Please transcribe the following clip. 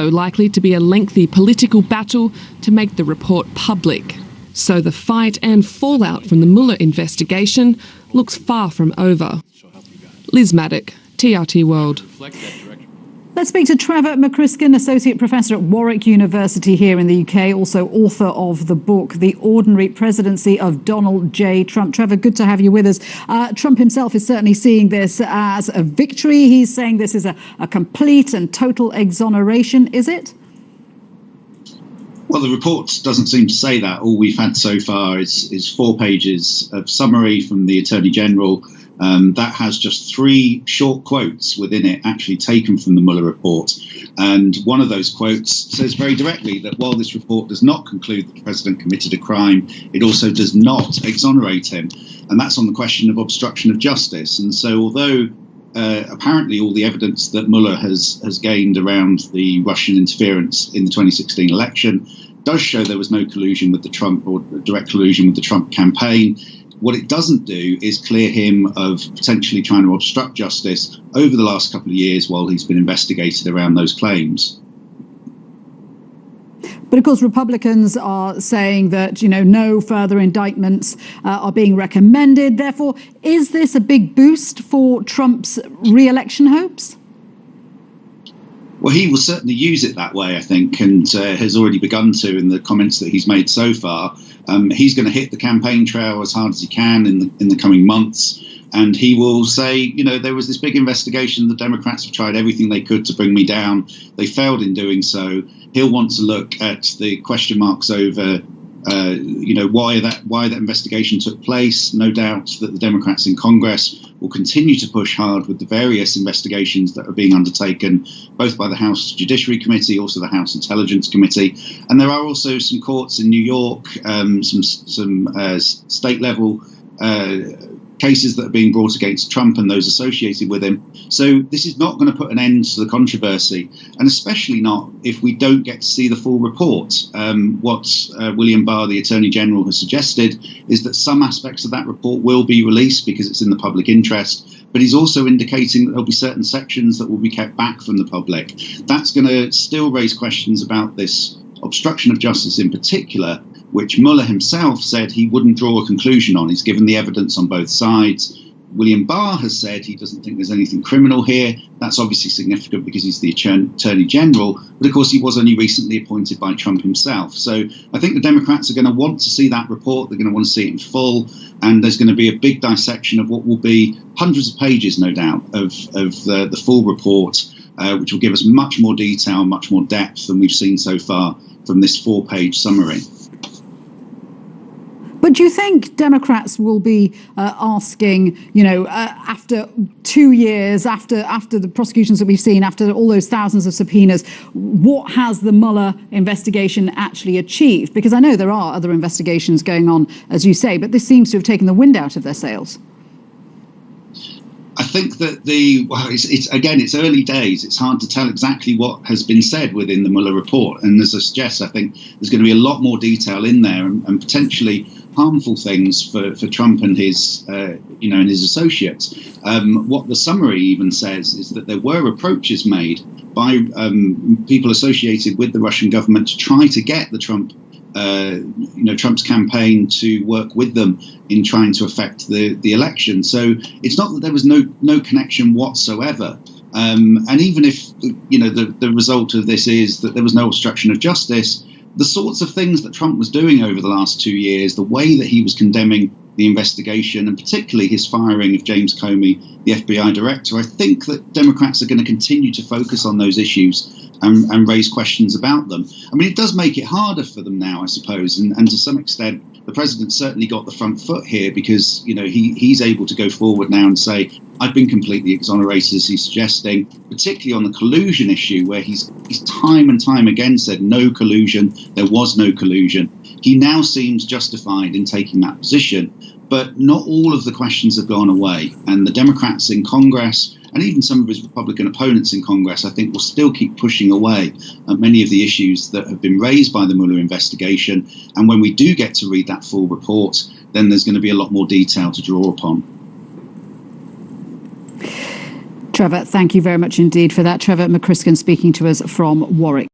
also likely to be a lengthy political battle to make the report public. So the fight and fallout from the Mueller investigation looks far from over. Liz Maddock, TRT World. Let's speak to Trevor McCrisken, Associate Professor at Warwick University here in the UK, also author of the book, The Ordinary Presidency of Donald J. Trump. Trevor, good to have you with us. Trump himself is certainly seeing this as a victory. He's saying this is a complete and total exoneration. Is it? Well, the report doesn't seem to say that. All we've had so far is 4 pages of summary from the Attorney General. That has just 3 short quotes within it, actually taken from the Mueller report. And one of those quotes says very directly that while this report does not conclude that the president committed a crime, it also does not exonerate him. And that's on the question of obstruction of justice. And so although apparently all the evidence that Mueller has gained around the Russian interference in the 2016 election does show there was no collusion with the Trump or direct collusion with the Trump campaign, what it doesn't do is clear him of potentially trying to obstruct justice over the last couple of years while he's been investigated around those claims. But of course, Republicans are saying that, no further indictments are being recommended. Therefore, is this a big boost for Trump's re-election hopes? Well, he will certainly use it that way, I think, and has already begun to in the comments that he's made so far. He's going to hit the campaign trail as hard as he can in the coming months. And he will say, there was this big investigation. The Democrats have tried everything they could to bring me down. They failed in doing so. He'll want to look at the question marks over, why that investigation took place. No doubt that the Democrats in Congress will continue to push hard with the various investigations that are being undertaken, both by the House Judiciary Committee, also the House Intelligence Committee. And there are also some courts in New York, some state level cases that are being brought against Trump and those associated with him. So this is not going to put an end to the controversy, and especially not if we don't get to see the full report. What William Barr, the Attorney General, has suggested is that some aspects of that report will be released because it's in the public interest, but he's also indicating that there'll be certain sections that will be kept back from the public. That's going to still raise questions about this obstruction of justice in particular, which Mueller himself said he wouldn't draw a conclusion on. He's given the evidence on both sides. William Barr has said he doesn't think there's anything criminal here. That's obviously significant because he's the Attorney General, but of course he was only recently appointed by Trump himself. So I think the Democrats are going to want to see that report. They're going to want to see it in full, and there's going to be a big dissection of what will be hundreds of pages, no doubt, of the full report, which will give us much more detail, much more depth than we've seen so far from this 4-page summary. But do you think Democrats will be asking, after 2 years, after the prosecutions that we've seen, after all those thousands of subpoenas, what has the Mueller investigation actually achieved? Because I know there are other investigations going on, as you say, but this seems to have taken the wind out of their sails. I think that it's early days. It's hard to tell exactly what has been said within the Mueller report. And as I suggest, I think there's going to be a lot more detail in there and potentially harmful things for Trump and his, and his associates. What the summary even says is that there were approaches made by people associated with the Russian government to try to get the Trump's campaign to work with them in trying to affect the election. So it's not that there was no connection whatsoever. And even if the result of this is that there was no obstruction of justice, the sorts of things that Trump was doing over the last 2 years, the way that he was condemning the investigation, and particularly his firing of James Comey, the FBI director, I think that Democrats are going to continue to focus on those issues and raise questions about them. I mean, it does make it harder for them now, I suppose, and to some extent, the president certainly got the front foot here because, he's able to go forward now and say, I've been completely exonerated, as he's suggesting, particularly on the collusion issue, where he's time and time again said no collusion, there was no collusion. He now seems justified in taking that position, but not all of the questions have gone away. And the Democrats in Congress, and even some of his Republican opponents in Congress, I think will still keep pushing away at many of the issues that have been raised by the Mueller investigation. And when we do get to read that full report, then there's going to be a lot more detail to draw upon. Trevor, thank you very much indeed for that. Trevor McCrisken speaking to us from Warwick.